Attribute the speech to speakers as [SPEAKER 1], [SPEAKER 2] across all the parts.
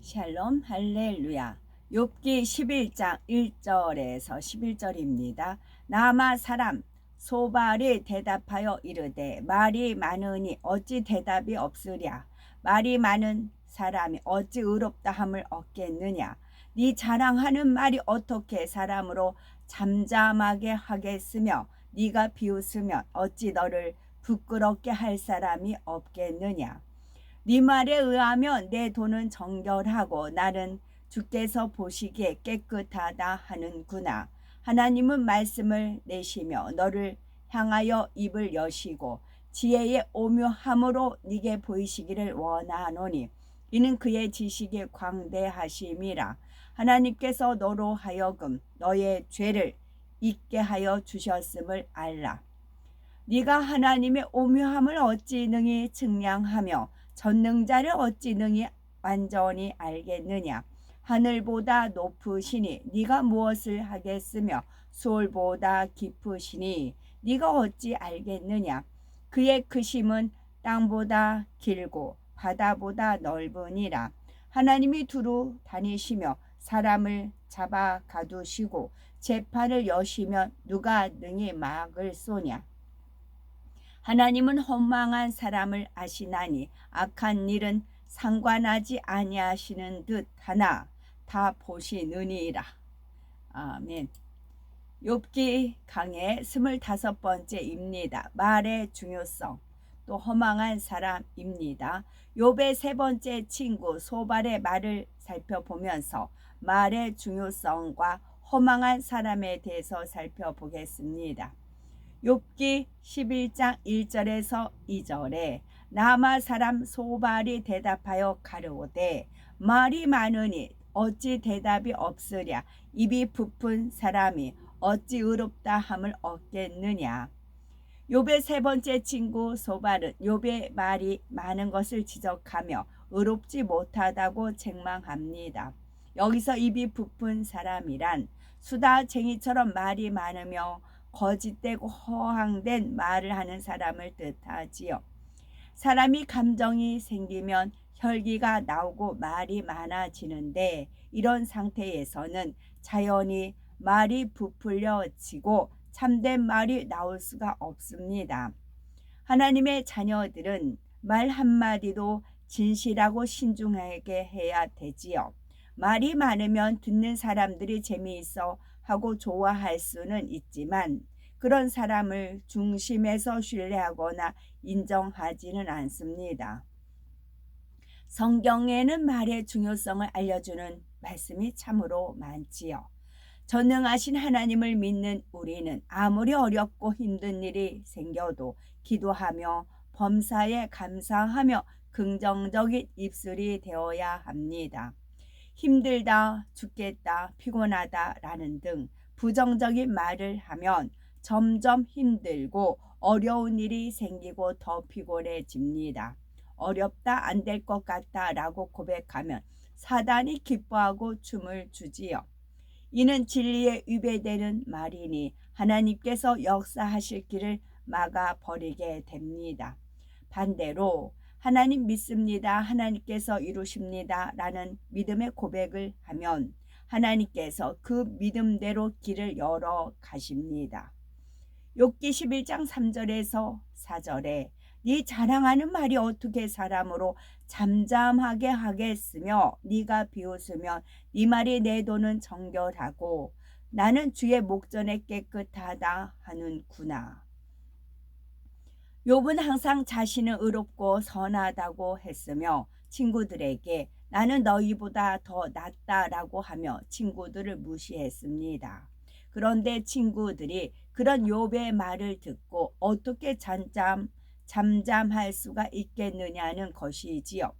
[SPEAKER 1] 샬롬 할렐루야. 욥기 11장 1절에서 11절입니다. 나마 사람 소발이 대답하여 이르되 말이 많으니 어찌 대답이 없으랴. 말이 많은 사람이 어찌 의롭다 함을 얻겠느냐. 네 자랑하는 말이 어떻게 사람으로 잠잠하게 하겠으며 네가 비웃으면 어찌 너를 부끄럽게 할 사람이 없겠느냐. 네 말에 의하면 내 돈은 정결하고 나는 주께서 보시기에 깨끗하다 하는구나. 하나님은 말씀을 내시며 너를 향하여 입을 여시고 지혜의 오묘함으로 네게 보이시기를 원하노니 이는 그의 지식이 광대하심이라. 하나님께서 너로 하여금 너의 죄를 잊게 하여 주셨음을 알라. 네가 하나님의 오묘함을 어찌 능히 측량하며 전능자를 어찌 능히 완전히 알겠느냐. 하늘보다 높으시니 네가 무엇을 하겠으며 수월보다 깊으시니 네가 어찌 알겠느냐. 그의 크심은 땅보다 길고 바다보다 넓으니라. 하나님이 두루 다니시며 사람을 잡아 가두시고 재판을 여시면 누가 능히 막을 쏘냐. 하나님은 허망한 사람을 아시나니 악한 일은 상관하지 아니하시는 듯 하나 다 보시느니라. 아멘. 욥기 강의 25번째입니다. 말의 중요성, 또 허망한 사람입니다. 욥의 세 번째 친구 소발의 말을 살펴보면서 말의 중요성과 허망한 사람에 대해서 살펴보겠습니다. 욥기 11장 1절에서 2절에 나마 사람 소발이 대답하여 가로되 말이 많으니 어찌 대답이 없으랴. 입이 부푼 사람이 어찌 의롭다 함을 얻겠느냐. 욥의 세 번째 친구 소발은 욥의 말이 많은 것을 지적하며 의롭지 못하다고 책망합니다. 여기서 입이 부푼 사람이란 수다쟁이처럼 말이 많으며 거짓되고 허황된 말을 하는 사람을 뜻하지요. 사람이 감정이 생기면 혈기가 나오고 말이 많아지는데 이런 상태에서는 자연히 말이 부풀려지고 참된 말이 나올 수가 없습니다. 하나님의 자녀들은 말 한마디도 진실하고 신중하게 해야 되지요. 말이 많으면 듣는 사람들이 재미있어 하고 좋아할 수는 있지만 그런 사람을 중심에서 신뢰하거나 인정하지는 않습니다. 성경에는 말의 중요성을 알려주는 말씀이 참으로 많지요. 전능하신 하나님을 믿는 우리는 아무리 어렵고 힘든 일이 생겨도 기도하며 범사에 감사하며 긍정적인 입술이 되어야 합니다. 힘들다, 죽겠다, 피곤하다 라는 등 부정적인 말을 하면 점점 힘들고 어려운 일이 생기고 더 피곤해집니다. 어렵다, 안 될 것 같다 라고 고백하면 사단이 기뻐하고 춤을 추지요. 이는 진리에 위배되는 말이니 하나님께서 역사하실 길을 막아버리게 됩니다. 반대로 하나님 믿습니다. 하나님께서 이루십니다. 라는 믿음의 고백을 하면 하나님께서 그 믿음대로 길을 열어 가십니다. 욥기 11장 3절에서 4절에 네 자랑하는 말이 어떻게 사람으로 잠잠하게 하겠으며 네가 비웃으면 네 말이 내 돈은 정결하고 나는 주의 목전에 깨끗하다 하는구나. 욥은 항상 자신은 의롭고 선하다고 했으며 친구들에게 나는 너희보다 더 낫다라고 하며 친구들을 무시했습니다. 그런데 친구들이 그런 욥의 말을 듣고 어떻게 잠잠할 수가 있겠느냐는 것이지요.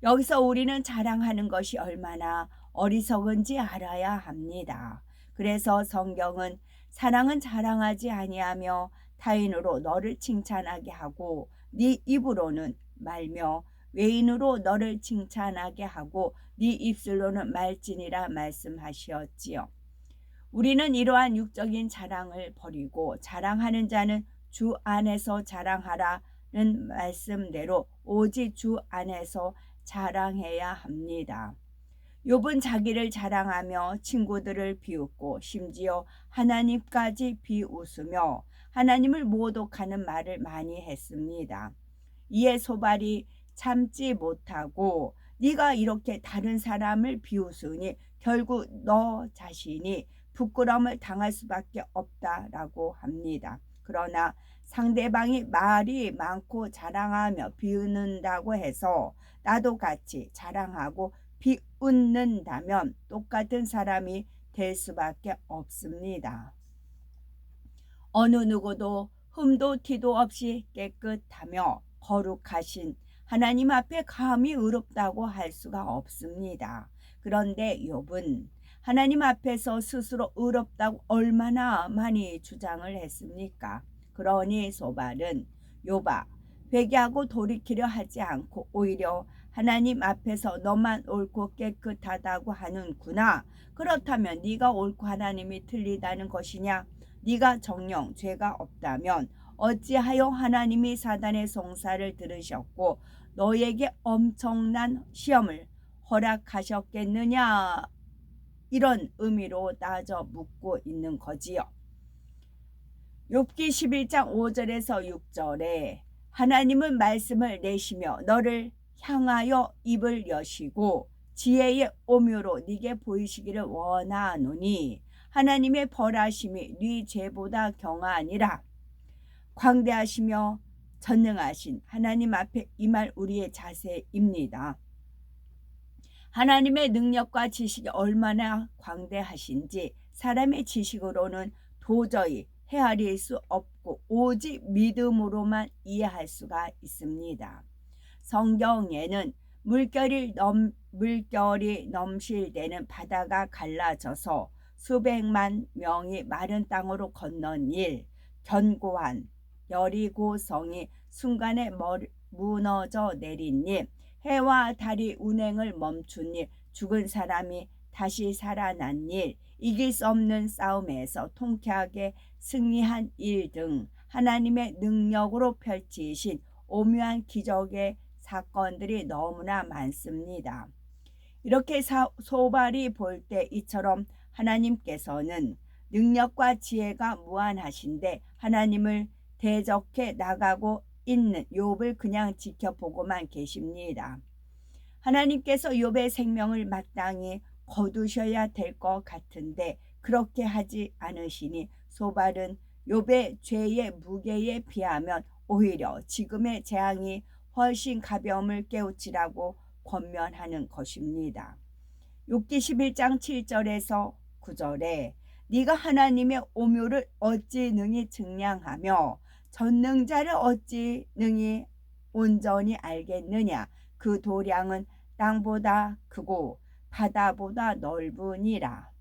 [SPEAKER 1] 여기서 우리는 자랑하는 것이 얼마나 어리석은지 알아야 합니다. 그래서 성경은 사랑은 자랑하지 아니하며 타인으로 너를 칭찬하게 하고 네 입으로는 말며 외인으로 너를 칭찬하게 하고 네 입술로는 말지니라 말씀하시었지요. 우리는 이러한 육적인 자랑을 버리고 자랑하는 자는 주 안에서 자랑하라는 말씀대로 오직 주 안에서 자랑해야 합니다. 욥은 자기를 자랑하며 친구들을 비웃고 심지어 하나님까지 비웃으며 하나님을 모독하는 말을 많이 했습니다. 이에 소발이 참지 못하고 네가 이렇게 다른 사람을 비웃으니 결국 너 자신이 부끄러움을 당할 수밖에 없다라고 합니다. 그러나 상대방이 말이 많고 자랑하며 비웃는다고 해서 나도 같이 자랑하고 비웃는다면 똑같은 사람이 될 수밖에 없습니다. 어느 누구도 흠도 티도 없이 깨끗하며 거룩하신 하나님 앞에 감히 의롭다고 할 수가 없습니다. 그런데 욥은 하나님 앞에서 스스로 의롭다고 얼마나 많이 주장을 했습니까? 그러니 소발은 욥아, 회개하고 돌이키려 하지 않고 오히려 하나님 앞에서 너만 옳고 깨끗하다고 하는구나. 그렇다면 네가 옳고 하나님이 틀리다는 것이냐? 네가 정녕 죄가 없다면 어찌하여 하나님이 사단의 송사를 들으셨고 너에게 엄청난 시험을 허락하셨겠느냐? 이런 의미로 따져 묻고 있는 거지요. 욥기 11장 5절에서 6절에 하나님은 말씀을 내시며 너를 향하여 입을 여시고 지혜의 오묘로 네게 보이시기를 원하노니 하나님의 벌하심이 네 죄보다 경하니라. 광대하시며 전능하신 하나님 앞에 임할 우리의 자세입니다. 하나님의 능력과 지식이 얼마나 광대하신지 사람의 지식으로는 도저히 헤아릴 수 없고 오직 믿음으로만 이해할 수가 있습니다. 성경에는 물결이 넘실대는 바다가 갈라져서 수백만 명이 마른 땅으로 건넌 일, 견고한 여리고성이 순간에 무너져 내린 일, 해와 달이 운행을 멈춘 일, 죽은 사람이 다시 살아난 일, 이길 수 없는 싸움에서 통쾌하게 승리한 일 등 하나님의 능력으로 펼치신 오묘한 기적의 사건들이 너무나 많습니다. 이렇게 소발이 볼 때 이처럼 하나님께서는 능력과 지혜가 무한하신데 하나님을 대적해 나가고 있는 욥을 그냥 지켜보고만 계십니다. 하나님께서 욥의 생명을 마땅히 거두셔야 될 것 같은데 그렇게 하지 않으시니 소발은 욥의 죄의 무게에 비하면 오히려 지금의 재앙이 훨씬 가벼움을 깨우치라고 권면하는 것입니다. 욥기 11장 7절에서 9절에 네가 하나님의 오묘를 어찌 능히 증량하며 전능자를 어찌 능히 온전히 알겠느냐. 그 도량은 땅보다 크고 바다보다 넓으니라.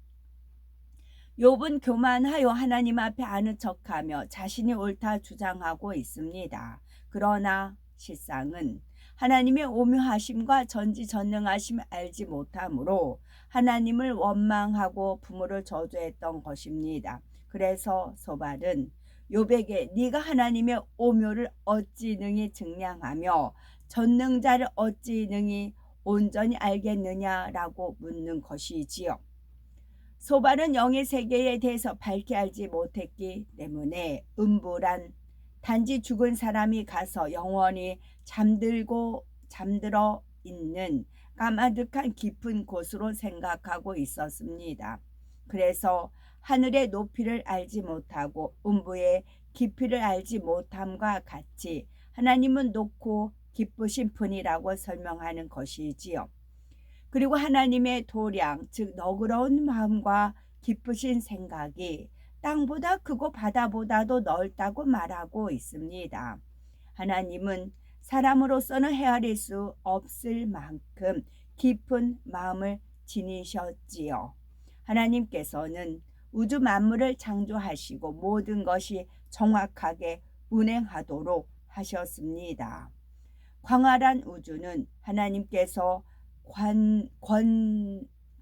[SPEAKER 1] 욥은 교만하여 하나님 앞에 아는 척하며 자신이 옳다 주장하고 있습니다. 그러나 실상은 하나님의 오묘하심과 전지전능하심을 알지 못하므로 하나님을 원망하고 부모를 저주했던 것입니다. 그래서 소발은 욥에게 네가 하나님의 오묘를 어찌 능히 증량하며 전능자를 어찌 능히 온전히 알겠느냐라고 묻는 것이지요. 소발은 영의 세계에 대해서 밝히 알지 못했기 때문에 음부란 단지 죽은 사람이 가서 영원히 잠들어 있는 까마득한 깊은 곳으로 생각하고 있었습니다. 그래서 하늘의 높이를 알지 못하고 음부의 깊이를 알지 못함과 같이 하나님은 높고 기쁘신 분이라고 설명하는 것이지요. 그리고 하나님의 도량, 즉 너그러운 마음과 기쁘신 생각이 땅보다 크고 바다보다도 넓다고 말하고 있습니다. 하나님은 사람으로서는 헤아릴 수 없을 만큼 깊은 마음을 지니셨지요. 하나님께서는 우주 만물을 창조하시고 모든 것이 정확하게 운행하도록 하셨습니다. 광활한 우주는 하나님께서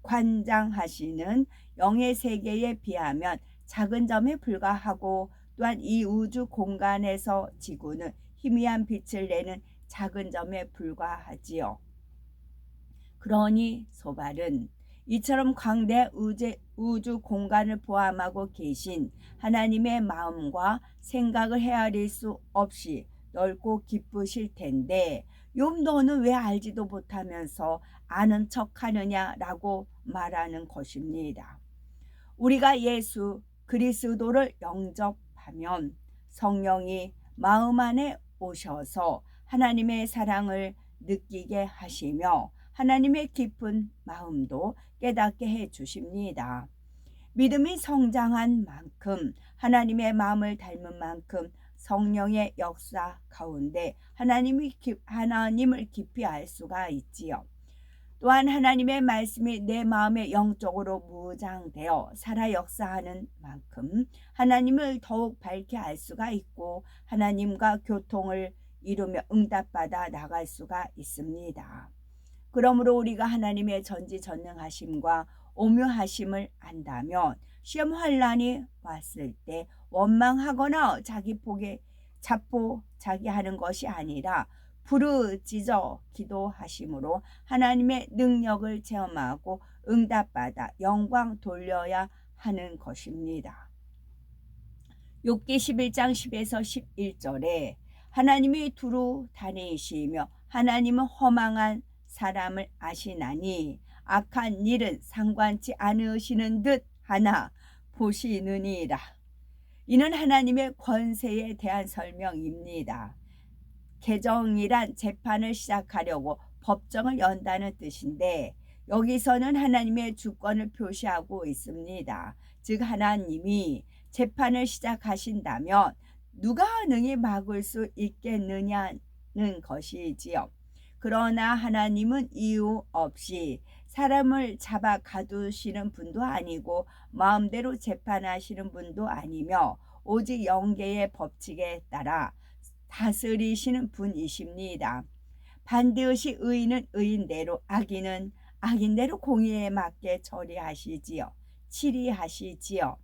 [SPEAKER 1] 관장하시는 영의 세계에 비하면 작은 점에 불과하고 또한 이 우주 공간에서 지구는 희미한 빛을 내는 작은 점에 불과하지요. 그러니 소발은 이처럼 광대 우주 공간을 포함하고 계신 하나님의 마음과 생각을 헤아릴 수 없이 넓고 기쁘실 텐데 욥 너는 왜 알지도 못하면서 아는 척하느냐라고 말하는 것입니다. 우리가 예수 그리스도를 영접하면 성령이 마음 안에 오셔서 하나님의 사랑을 느끼게 하시며 하나님의 깊은 마음도 깨닫게 해 주십니다. 믿음이 성장한 만큼 하나님의 마음을 닮은 만큼 성령의 역사 가운데 하나님을 깊이 알 수가 있지요. 또한 하나님의 말씀이 내 마음에 영적으로 무장되어 살아 역사하는 만큼 하나님을 더욱 밝게 알 수가 있고 하나님과 교통을 이루며 응답받아 나갈 수가 있습니다. 그러므로 우리가 하나님의 전지전능하심과 오묘하심을 안다면 시험 환난이 왔을 때 원망하거나 자기 폭에 자포자기하는 것이 아니라 부르짖어 기도하심으로 하나님의 능력을 체험하고 응답받아 영광 돌려야 하는 것입니다. 욥기 11장 10에서 11절에 하나님이 두루 다니시며 하나님은 허망한 사람을 아시나니 악한 일은 상관치 않으시는 듯 하나 보시느니라. 이는 하나님의 권세에 대한 설명입니다. 개정이란 재판을 시작하려고 법정을 연다는 뜻인데 여기서는 하나님의 주권을 표시하고 있습니다. 즉 하나님이 재판을 시작하신다면 누가 능히 막을 수 있겠느냐는 것이지요. 그러나 하나님은 이유 없이 사람을 잡아 가두시는 분도 아니고 마음대로 재판하시는 분도 아니며 오직 영계의 법칙에 따라 다스리시는 분이십니다. 반드시 의인은 의인대로 악인은 악인대로 공의에 맞게 치리하시지요.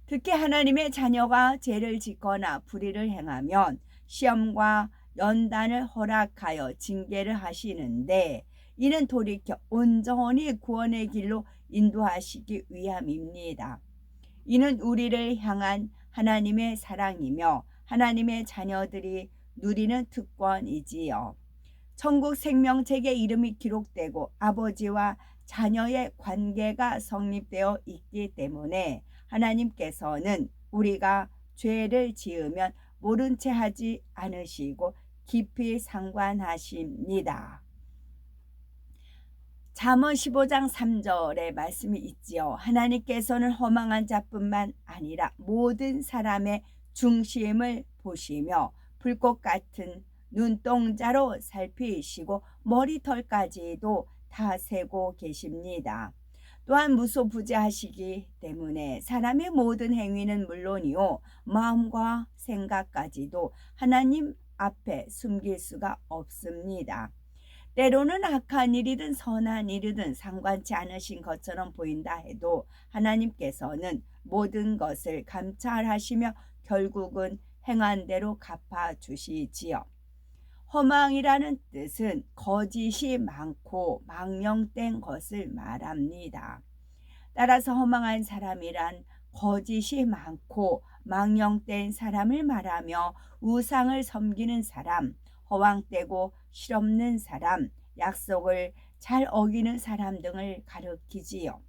[SPEAKER 1] 특히 하나님의 자녀가 죄를 짓거나 불의를 행하면 시험과 연단을 허락하여 징계를 하시는데 이는 돌이켜 온전히 구원의 길로 인도하시기 위함입니다. 이는 우리를 향한 하나님의 사랑이며 하나님의 자녀들이 누리는 특권이지요. 천국 생명책에 이름이 기록되고 아버지와 자녀의 관계가 성립되어 있기 때문에 하나님께서는 우리가 죄를 지으면 모른 채 하지 않으시고 깊이 상관하십니다. 잠언 15장 3절의 말씀이 있지요. 하나님께서는 허망한 자뿐만 아니라 모든 사람의 중심을 보시며 불꽃 같은 눈동자로 살피시고 머리털까지도 다 세고 계십니다. 또한 무소부재하시기 때문에 사람의 모든 행위는 물론이요 마음과 생각까지도 하나님 앞에 숨길 수가 없습니다. 때로는 악한 일이든 선한 일이든 상관치 않으신 것처럼 보인다 해도 하나님께서는 모든 것을 감찰하시며 결국은 행한 대로 갚아주시지요. 허망이라는 뜻은 거짓이 많고 망령된 것을 말합니다. 따라서 허망한 사람이란 거짓이 많고 망령된 사람을 말하며 우상을 섬기는 사람, 허황되고 실없는 사람, 약속을 잘 어기는 사람 등을 가리키지요.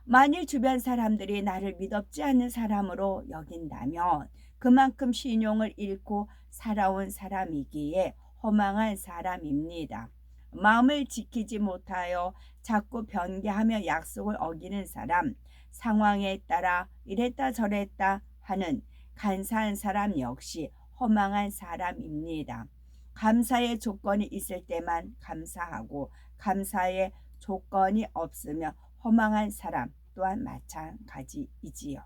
[SPEAKER 1] 만일 주변 사람들이 나를 믿업지 않는 사람으로 여긴다면 그만큼 신용을 잃고 살아온 사람이기에 허망한 사람입니다. 마음을 지키지 못하여 자꾸 변개하며 약속을 어기는 사람, 상황에 따라 이랬다 저랬다 하는 간사한 사람 역시 허망한 사람입니다. 감사의 조건이 있을 때만 감사하고 감사의 조건이 없으면 허망한 사람 또한 마찬가지이지요.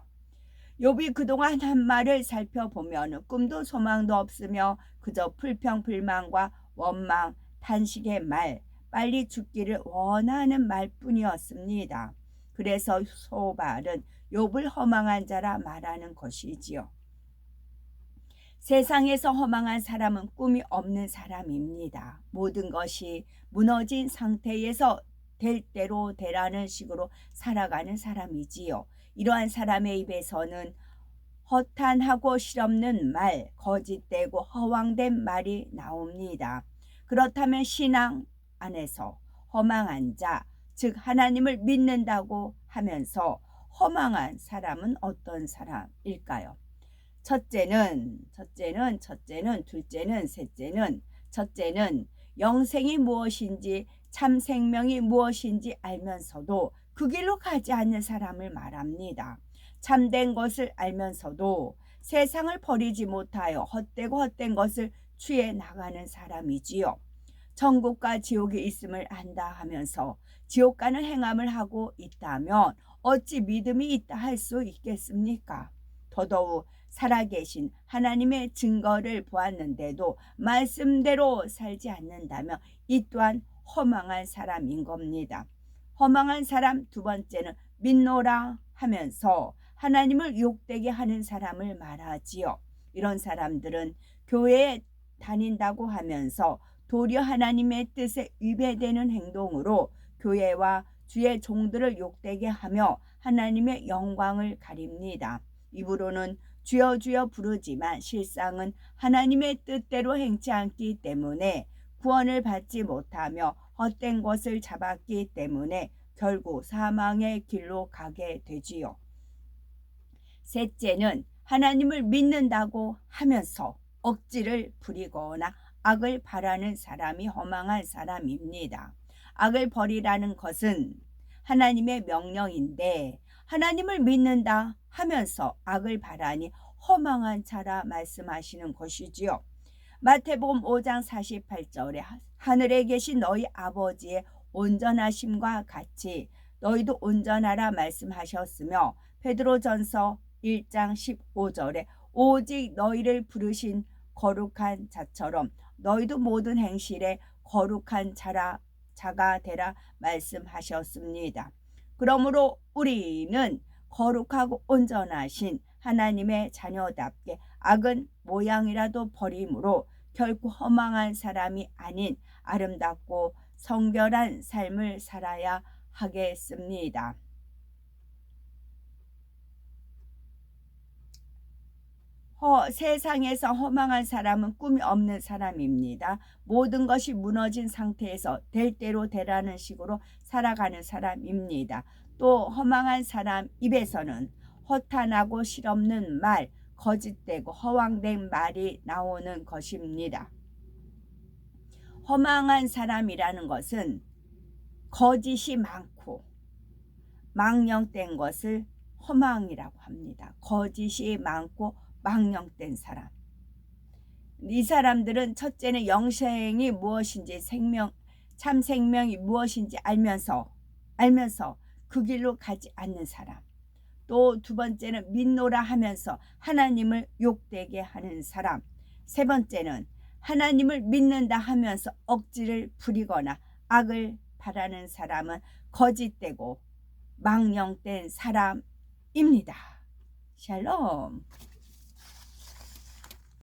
[SPEAKER 1] 욥이 그동안 한 말을 살펴보면 꿈도 소망도 없으며 그저 불평불만과 원망, 탄식의 말, 빨리 죽기를 원하는 말뿐이었습니다. 그래서 소발은 욥을 허망한 자라 말하는 것이지요. 세상에서 허망한 사람은 꿈이 없는 사람입니다. 모든 것이 무너진 상태에서 될 대로 되라는 식으로 살아가는 사람이지요. 이러한 사람의 입에서는 허탄하고 실없는 말, 거짓되고 허황된 말이 나옵니다. 그렇다면 신앙 안에서 허망한 자, 즉 하나님을 믿는다고 하면서 허망한 사람은 어떤 사람일까요? 첫째는, 둘째는, 셋째는, 첫째는 영생이 무엇인지 참 생명이 무엇인지 알면서도 그 길로 가지 않는 사람을 말합니다. 참된 것을 알면서도 세상을 버리지 못하여 헛되고 헛된 것을 취해 나가는 사람이지요. 천국과 지옥이 있음을 안다 하면서 지옥 가는 행함을 하고 있다면 어찌 믿음이 있다 할 수 있겠습니까? 더더욱 살아계신 하나님의 증거를 보았는데도 말씀대로 살지 않는다면 이 또한 허망한 사람인 겁니다. 허망한 사람 두 번째는 믿노라 하면서 하나님을 욕되게 하는 사람을 말하지요. 이런 사람들은 교회에 다닌다고 하면서 도리어 하나님의 뜻에 위배되는 행동으로 교회와 주의 종들을 욕되게 하며 하나님의 영광을 가립니다. 입으로는 주여 주여 부르지만 실상은 하나님의 뜻대로 행치 않기 때문에 구원을 받지 못하며 헛된 것을 잡았기 때문에 결국 사망의 길로 가게 되지요. 셋째는 하나님을 믿는다고 하면서 억지를 부리거나 악을 바라는 사람이 허망한 사람입니다. 악을 버리라는 것은 하나님의 명령인데 하나님을 믿는다 하면서 악을 바라니 허망한 자라 말씀하시는 것이지요. 마태복음 5장 48절에 하늘에 계신 너희 아버지의 온전하심과 같이 너희도 온전하라 말씀하셨으며 베드로전서 1장 15절에 오직 너희를 부르신 거룩한 자처럼 너희도 모든 행실에 거룩한 자가 되라 말씀하셨습니다. 그러므로 우리는 거룩하고 온전하신 하나님의 자녀답게 악은 모양이라도 버림으로 결코 허망한 사람이 아닌 아름답고 성결한 삶을 살아야 하겠습니다. 세상에서 허망한 사람은 꿈이 없는 사람입니다. 모든 것이 무너진 상태에서 될 대로 되라는 식으로 살아가는 사람입니다. 또 허망한 사람 입에서는 허탄하고 실없는 말, 거짓되고 허황된 말이 나오는 것입니다. 허망한 사람이라는 것은 거짓이 많고 망령된 것을 허망이라고 합니다. 거짓이 많고 망령된 사람. 이 사람들은 첫째는 영생이 무엇인지 참 생명이 무엇인지 알면서 그 길로 가지 않는 사람. 또 두 번째는 믿노라 하면서 하나님을 욕되게 하는 사람. 세 번째는 하나님을 믿는다 하면서 억지를 부리거나 악을 바라는 사람은 거짓되고 망령된 사람입니다. 샬롬.